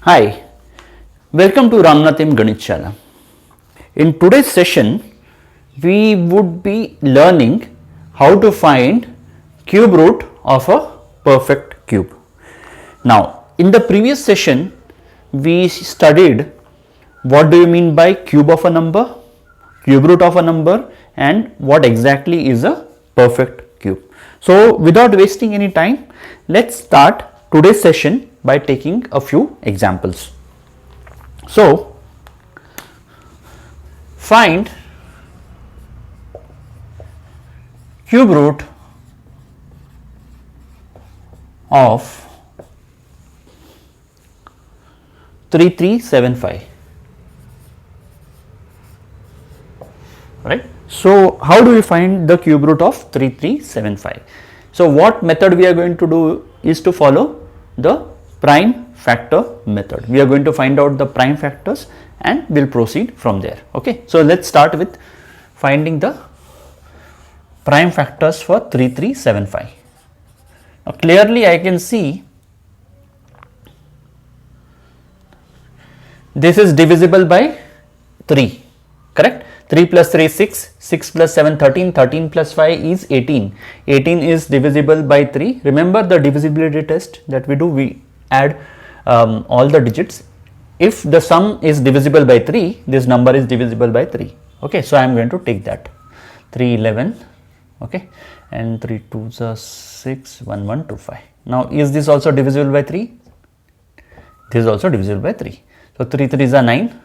Hi, welcome to Ramnathim Ganitshala. In today's session, we would be learning how to find cube root of a perfect cube. Now, in the previous session, we studied what do you mean by cube of a number, cube root of a number, and what exactly is a perfect cube. So, without wasting any time, let's start today's session by taking a few examples. So, find cube root of 3375, right. So, how do we find the cube root of 3375? So, what method we are going to do is to follow the prime factor method. We are going to find out the prime factors and we'll proceed from there. Okay. So, let's start with finding the prime factors for 3375. Now, clearly I can see this is divisible by 3, correct? 3 plus 3 is 6, 6 plus 7 13, 13 plus 5 is 18, 18 is divisible by 3. Remember the divisibility test that we do, we add all the digits. If the sum is divisible by 3, this number is divisible by 3. Okay, so I am going to take that 3 11, okay, and 3 2s are 6, 1 1 2 5. Now, is this also divisible by 3? This is also divisible by 3. So, 3 3s are 9.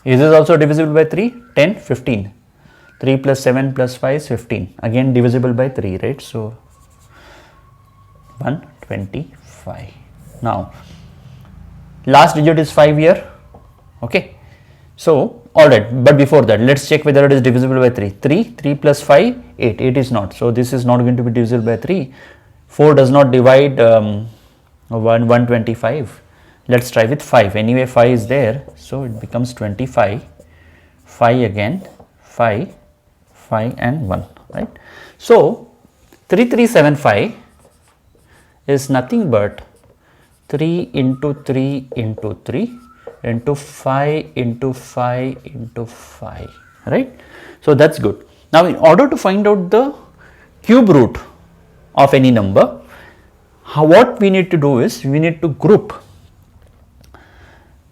Is this also divisible by 3? 10 15. 3 plus 7 plus 5 is 15, again divisible by 3, right. So, 125. Now, last digit is 5 here, okay. So, alright, but before that, let's check whether it is divisible by 3. 3 plus 5, 8, 8 is not. So, this is not going to be divisible by 3. 4 does not divide 125. Let's try with 5. Anyway, 5 is there, so it becomes 25. 5 again, 5, 5 and 1, right. So, 3375 is nothing but 3 into 3 into 3 into 5 into 5 into 5, right. So, that is good. Now, in order to find out the cube root of any number, what we need to do is we need to group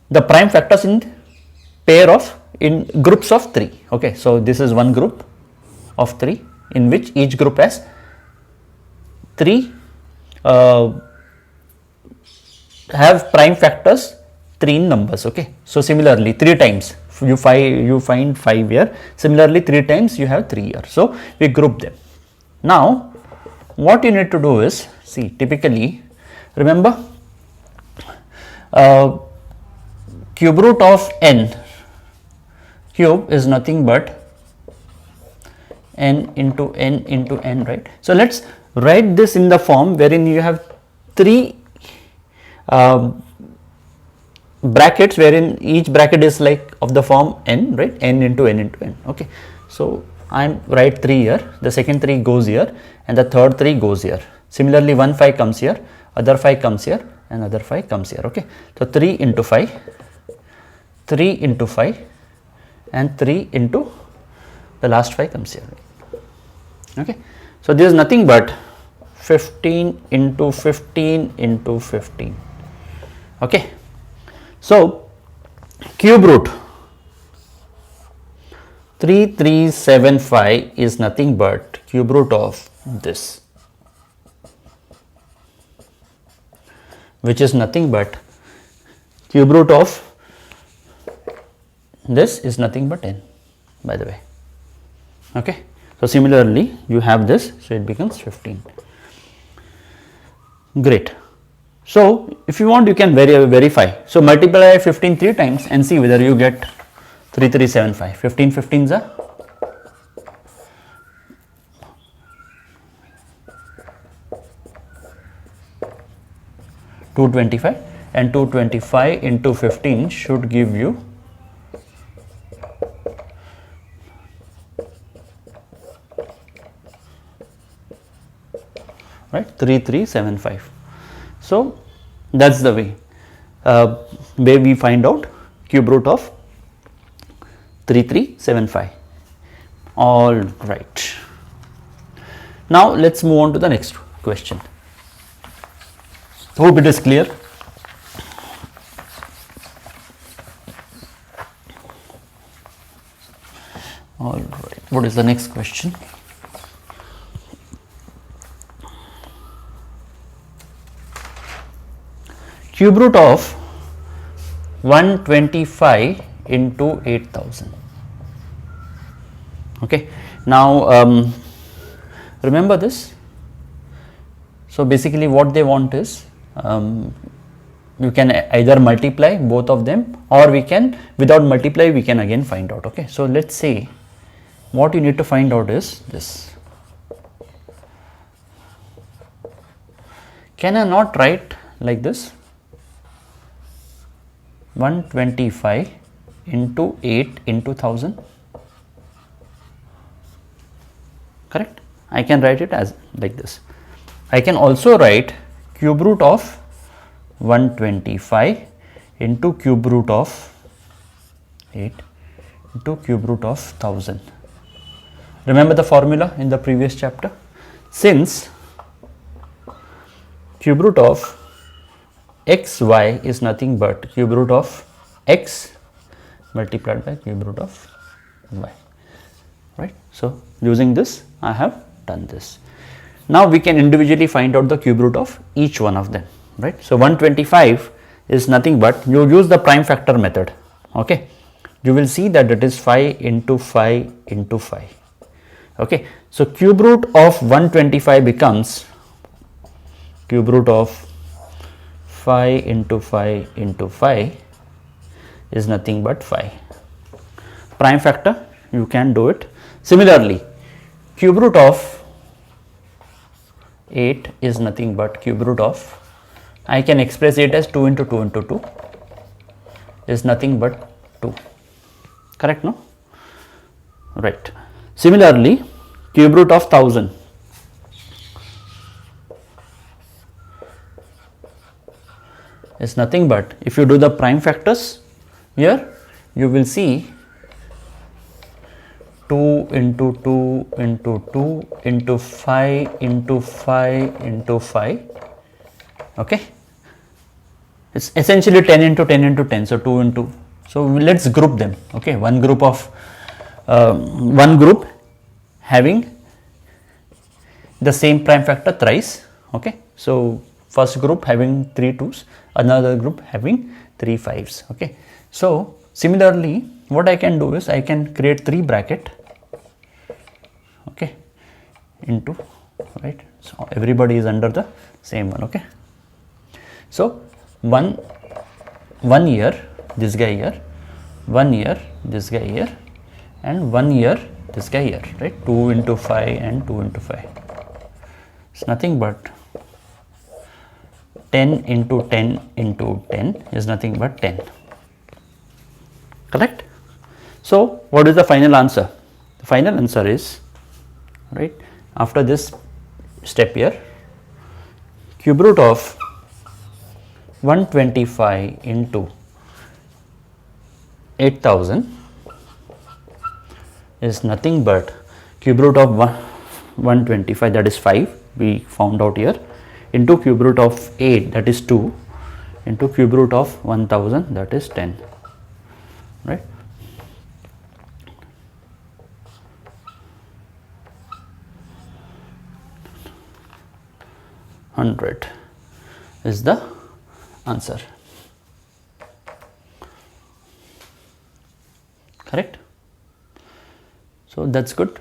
the prime factors in groups of 3. Okay, so this is one group of 3 in which each group has 3 have prime factors 3 in numbers. Okay, so similarly 3 times you find 5 here, similarly 3 times you have 3 here. So, we group them. Now, what you need to do is, see, typically remember cube root of n, cube is nothing but n into n into n, right. So, let us write this in the form wherein you have 3 brackets wherein each bracket is like of the form n, right, n into n into n. Okay. So, I am write 3 here, the second 3 goes here and the third 3 goes here. Similarly, 1 5 comes here, other 5 comes here and other 5 comes here. Okay. So, 3 into 5, 3 into 5 and 3 into the last 5 comes here. Okay. So, this is nothing but 15 into 15 into 15. Okay. So, cube root 3375 is nothing but cube root of this, which is nothing but cube root of this is nothing but n, by the way. Okay. So, similarly you have this, so it becomes 15. Great. So, if you want, you can verify. So, multiply 15 3 times and see whether you get 3375. 15 15s are 225 and 225 into 15 should give you 1 right? 3375. So that's the way we find out cube root of 3375. All right. Now let's move on to the next question. Hope it is clear. All right. What is the next question? Cube root of 125 into 8000. Okay. Now remember this. So basically what they want is you can either multiply both of them, or we can, without multiply, we can again find out. Okay. So let's say what you need to find out is this. Can I not write like this? 125 into 8 into 1000. Correct? I can write it as like this. I can also write cube root of 125 into cube root of 8 into cube root of 1000. Remember the formula in the previous chapter? Since cube root of xy is nothing but cube root of x multiplied by cube root of y, right? So using this I have done this. Now we can individually find out the cube root of each one of them, right? So 125 is nothing but, you use the prime factor method. Okay, you will see that it is 5 into 5 into 5. Okay, so cube root of 125 becomes cube root of 5 into 5 into 5 is nothing but 5. Prime factor, you can do it. Similarly, cube root of 8 is nothing but cube root of, I can express it as 2 into 2 into 2 is nothing but 2. Correct, no? Right. Similarly, cube root of 1000 is nothing but, if you do the prime factors here, you will see 2 into 2 into 2 into 5 into 5 into 5. Okay, it's essentially 10 into 10 into 10, so 2 into, so let's group them. Okay, one group having the same prime factor thrice. Okay, so first group having 3 2s, another group having 3 5s. Okay, so similarly what I can do is I can create 3 bracket, okay, into, right, so everybody is under the same one. Okay, so one year this guy here, 1 year this guy here, and 1 year this guy here, right? 2 into 5 and 2 into 5. It's nothing but 10 into 10 into 10 is nothing but 10. Correct? So what is the final answer? The final answer is, right, after this step here, cube root of 125 into 8000 is nothing but cube root of 125, that is 5, we found out here, into cube root of 8, that is 2, into cube root of 1000, that is 10, right? $100 is the answer. Correct? So that's good.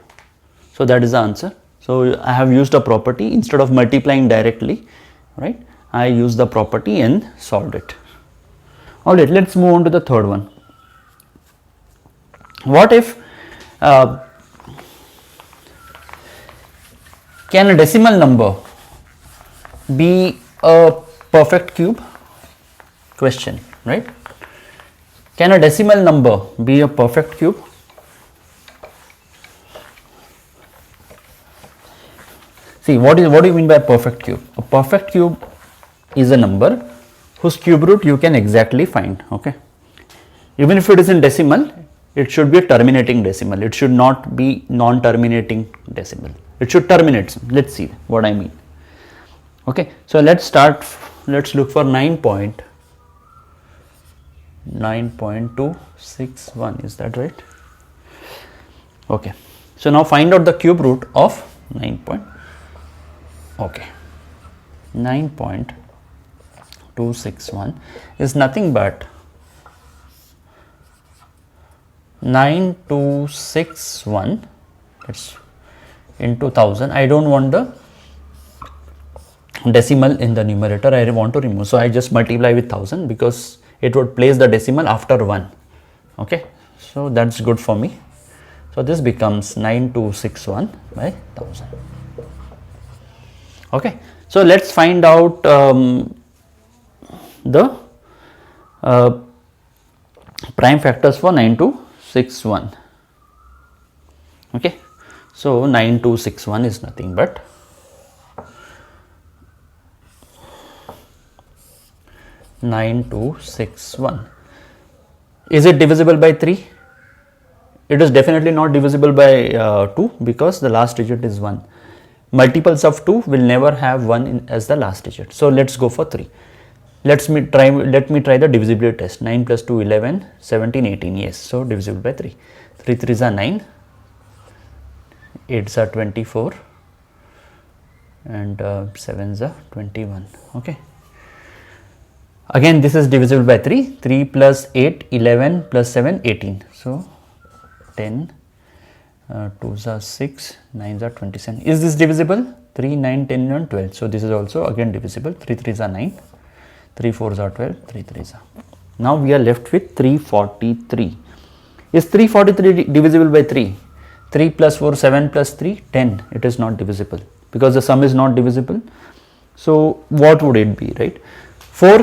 So that is the answer. So I have used a property instead of multiplying directly, right? I used the property and solved it. All right, let's move on to the third one. What if can a decimal number be a perfect cube? Question, right? Can a decimal number be a perfect cube? See, what do you mean by perfect cube? A perfect cube is a number whose cube root you can exactly find. Okay, even if it is in decimal, it should be a terminating decimal. It should not be non-terminating decimal. It should terminate. Let's see what I mean. Okay, so let's look for 9.261. Is that right? Okay, so now find out the cube root of 9.261 is nothing but 9261 into 1000. I don't want the decimal in the numerator, I want to remove. So I just multiply with 1000 because it would place the decimal after 1. Okay, so that's good for me. So this becomes 9261 by 1000. Okay, so let's find out the prime factors for 9261. Okay, so 9261 is nothing but 9261. Is it divisible by 3? It is definitely not divisible by 2 because the last digit is 1. Multiples of 2 will never have 1 as the last digit. So let's go for 3. Let me try the divisibility test. 9 plus 2, 11, 17, 18. Yes, so divisible by 3. 3 3s are 9, 8s are 24, and 7s are 21. Okay. Again, this is divisible by 3. 3 plus 8, 11 plus 7, 18. So 10, 2s are 6, 9s are 27. Is this divisible? 3, 9, 10, and 12. So this is also again divisible. 3 3s are 9, 3 4s are 12, 3 3s are. Now we are left with 343. Is 343 divisible by 3? 3 plus 4, 7 plus 3, 10. It is not divisible because the sum is not divisible. So what would it be, right? 4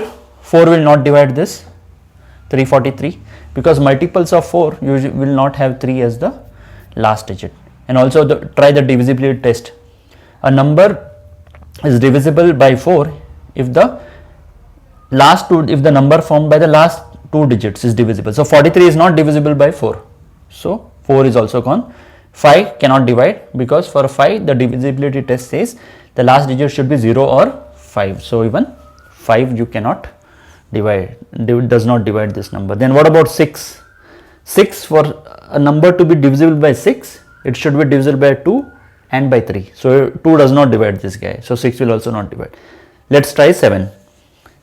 will not divide this 343 because multiples of 4 you will not have 3 as the last digit. And also try the divisibility test. A number is divisible by 4 if the number formed by the last 2 digits is divisible. So 43 is not divisible by 4. So 4 is also gone. 5 cannot divide because for 5 the divisibility test says the last digit should be 0 or 5. So even 5 you cannot divide, does not divide this number. Then what about 6? 6, for a number to be divisible by 6, it should be divisible by 2 and by 3. So 2 does not divide this guy. So 6 will also not divide. Let's try 7.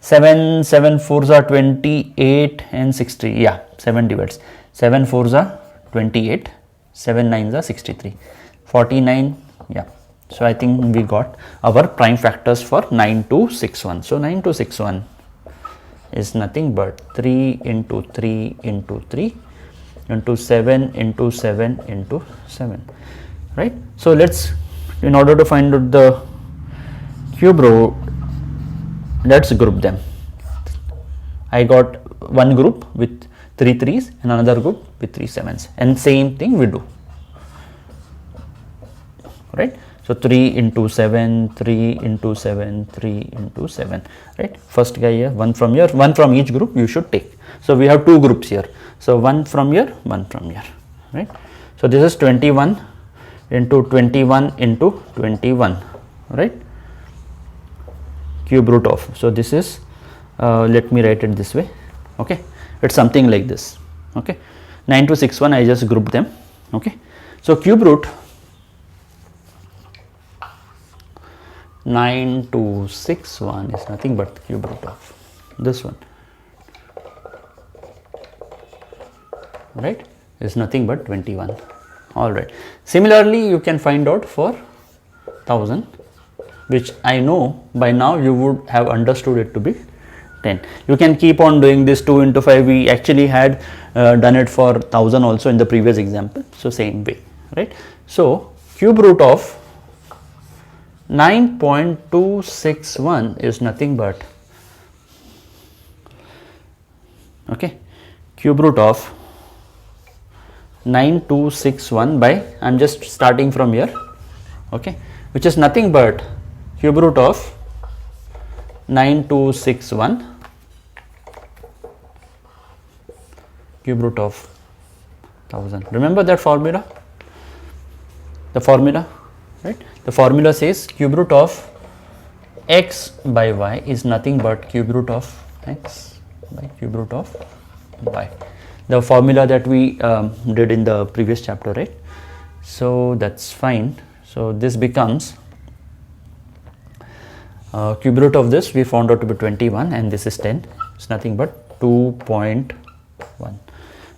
7 4s are 28 and 60. Yeah, 7 divides. 7 4s are 28. 7 9s are 63. 49. Yeah. So I think we got our prime factors for 9261. So 9261 is nothing but 3 into 3 into 3 into 7 into 7 into 7, right? So in order to find out the cube root, let's group them. I got one group with 3 3s and another group with 3 7s, and same thing we do, right? So 3 into 7, 3 into 7, 3 into 7, right? First guy here, one from here, one from each group you should take. So we have 2 groups here. So one from here, one from here, right? So this is 21 into 21 into 21, right? Cube root of. So this is, let me write it this way. Okay, it's something like this. Okay, 9261, I just grouped them. Okay, so cube root 9261 is nothing but the cube root of this one, right? Is nothing but 21. All right. Similarly, you can find out for 1000, which I know by now you would have understood it to be 10. You can keep on doing this 2 into 5. We actually had done it for 1000 also in the previous example. So same way, right? So cube root of 9.261 is nothing but, okay, cube root of 9261 by, I am just starting from here, okay, which is nothing but cube root of 9261 cube root of 1000. Remember that formula? The formula, right? The formula says cube root of x by y is nothing but cube root of x by cube root of y. The formula that we did in the previous chapter, right? So that's fine. So this becomes cube root of this we found out to be 21 and this is 10. It's nothing but 2.1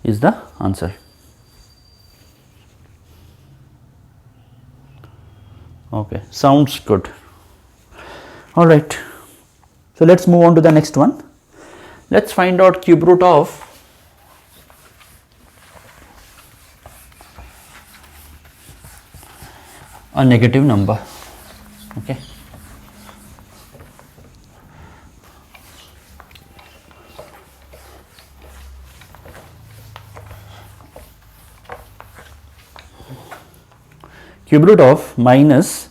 is the answer. Okay, sounds good. All right, so let's move on to the next one. Let's find out cube root of a negative number. Okay, cube root of minus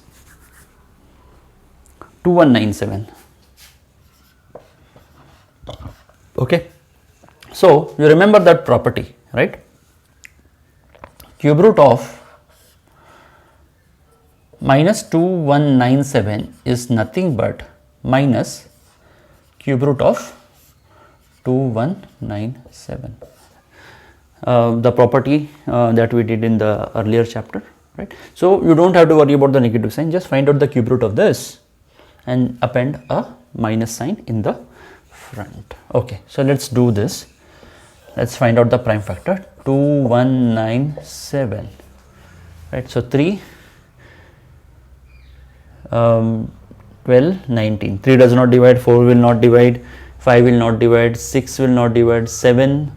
2197. Okay, so you remember that property, right? Cube root of minus 2197 is nothing but minus cube root of 2197. The property that we did in the earlier chapter, right? So you don't have to worry about the negative sign, just find out the cube root of this and append a minus sign in the front. Okay, so let's do this. Let's find out the prime factor 2197, right? So 3 12 19, 3 does not divide, 4 will not divide, 5 will not divide, 6 will not divide, 7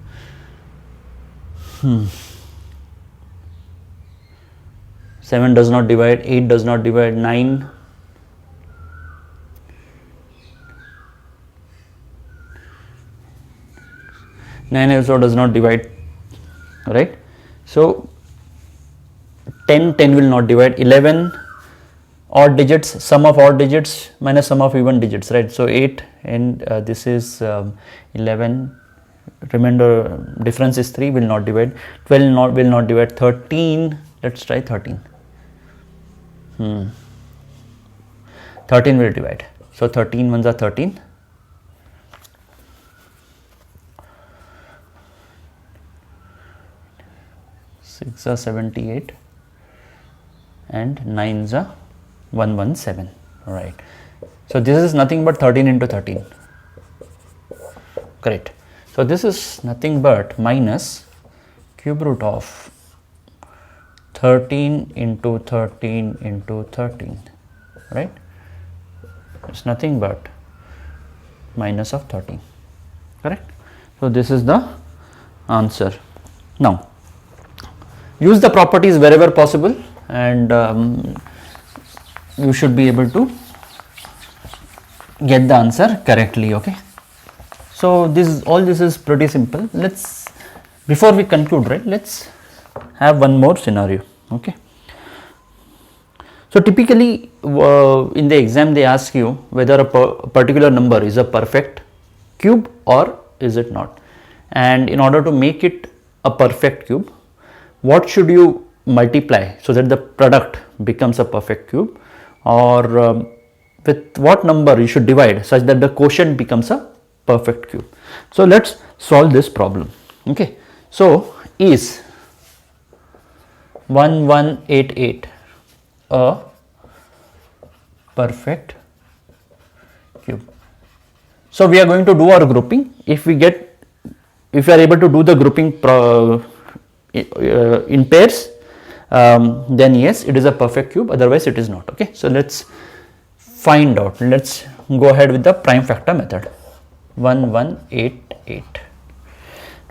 7 does not divide, 8 does not divide, 9 also does not divide, right? So 10 will not divide, 11 odd digits, sum of odd digits minus sum of even digits, right? So 8 and this is 11, remainder difference is 3, will not divide, 12 will not divide, 13, let's try 13. 13 will divide. So 13 ones are 13. 6 are 78 and 9s are 117. Right. So this is nothing but 13 into 13. Correct. So this is nothing but minus cube root of 13 into 13 into 13. Right. It's nothing but minus of 13. Correct. So this is the answer. Now use the properties wherever possible and you should be able to get the answer correctly. Okay, so all this is pretty simple. Let's, before we conclude, right, let's have one more scenario. Okay, so typically in the exam they ask you whether a particular number is a perfect cube or is it not, and in order to make it a perfect cube, what should you multiply so that the product becomes a perfect cube, or with what number you should divide such that the quotient becomes a perfect cube. So let's solve this problem. Okay, so is 1188 a perfect cube? So we are going to do our grouping. If we are able to do the grouping in pairs, then yes, it is a perfect cube, otherwise it is not. Okay, so let's find out. Let's go ahead with the prime factor method. 1188.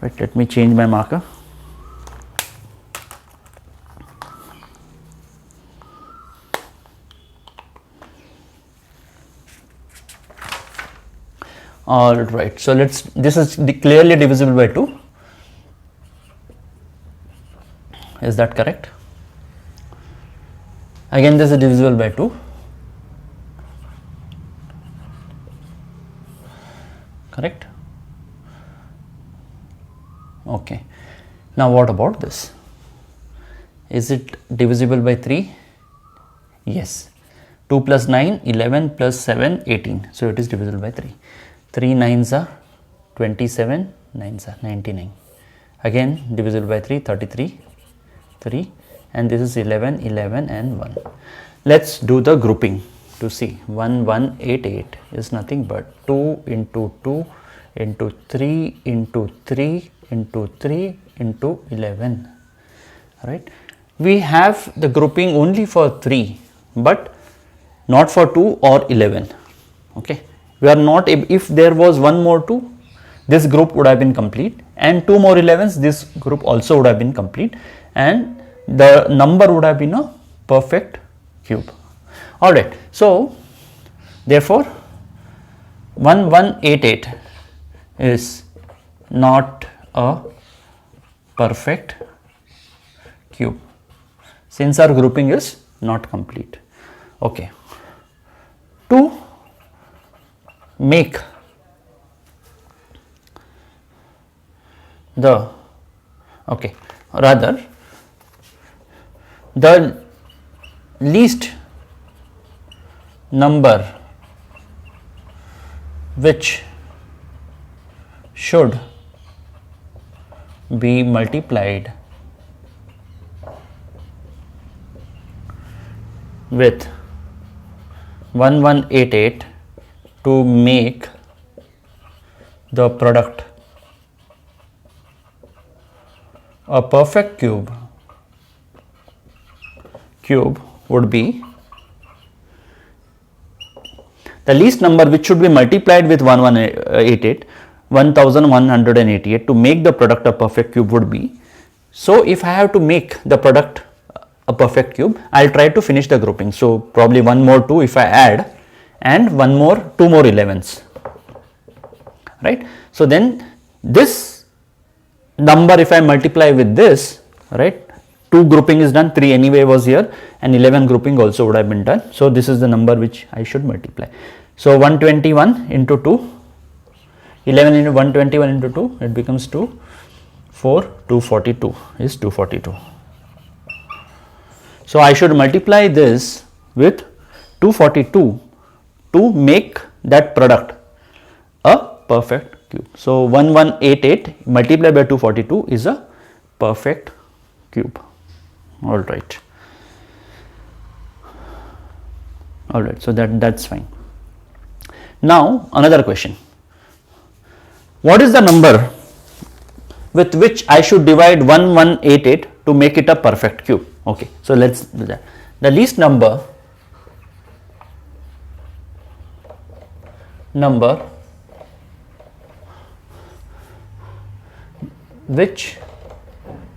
Right, let me change my marker. All right, so this is clearly divisible by 2. Is that correct? Again this is divisible by 2. Correct? Okay. Now what about this? Is it divisible by 3? Yes. 2 plus 9, 11 plus 7, 18. So it is divisible by 3. 3 9s are 27, 9s are 99. Again divisible by 3, 33, 3, and this is 11, 11 and 1. Let's do the grouping to see. 1, 1, 8, 8 is nothing but 2 into 2 into 3 into 3 into 3 into 11. Right? We have the grouping only for 3, but not for 2 or 11. Okay, we are not, if there was one more 2, this group would have been complete, and 2 more 11s, this group also would have been complete, and the number would have been a perfect cube. Alright, so therefore 1188 is not a perfect cube since our grouping is not complete. Okay. To make the the least number which should be multiplied with 1188 to make the product a perfect cube would be the least number which should be multiplied with 1188 to make the product a perfect cube would be. So if I have to make the product a perfect cube, I'll try to finish the grouping. So probably one more 2 if I add, and 2 more 11s, right? So then this number, if I multiply with this, right, 2 grouping is done, 3 anyway was here, and 11 grouping also would have been done. So this is the number which I should multiply. So 121 into 2, 11 into 121 into 2, it becomes 2, 4, 242 is 242. So I should multiply this with 242 to make that product a perfect cube. So 1188 multiplied by 242 is a perfect cube. All right. All right. So that's fine. Now another question. What is the number with which I should divide 1188 to make it a perfect cube? Okay, so let's do that. The least number which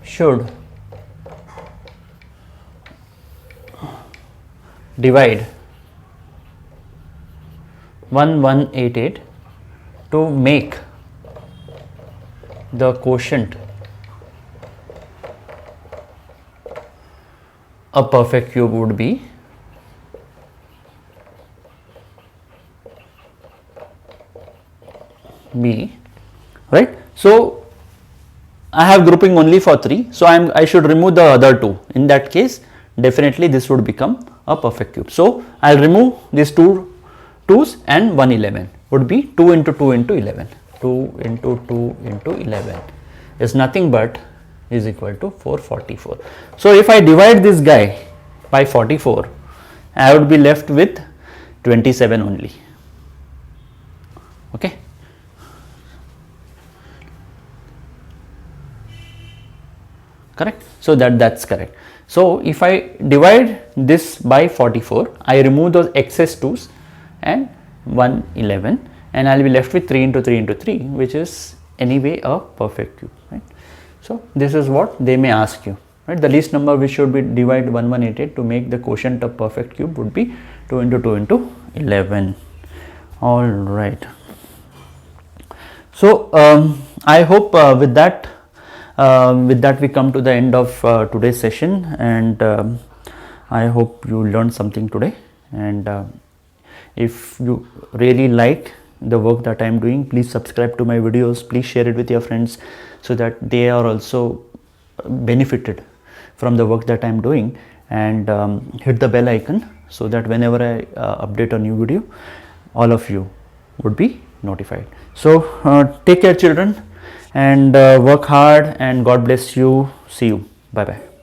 should divide 1188 to make the quotient a perfect cube would be B, right? So I have grouping only for 3, so I should remove the other 2. In that case, definitely this would become a perfect cube. So I'll remove these 2 2's and 111 would be 2 into 2 into 11. 2 into 2 into 11 is nothing but is equal to 444. So if I divide this guy by 44, I would be left with 27 only. Okay. Correct. So that's correct. So if I divide this by 44, I remove those excess 2's and 111, and I'll be left with 3 into 3 into 3, which is anyway a perfect cube, right? So this is what they may ask you, right? The least number which should be divide 1188 to make the quotient a perfect cube would be 2 into 2 into 11. All right. So I hope with that we come to the end of today's session, and I hope you learned something today, and if you really like the work that I am doing, please subscribe to my videos, please share it with your friends so that they are also benefited from the work that I am doing, and hit the bell icon so that whenever I update a new video, all of you would be notified. So take care children, and work hard, and God bless you. See you. Bye bye.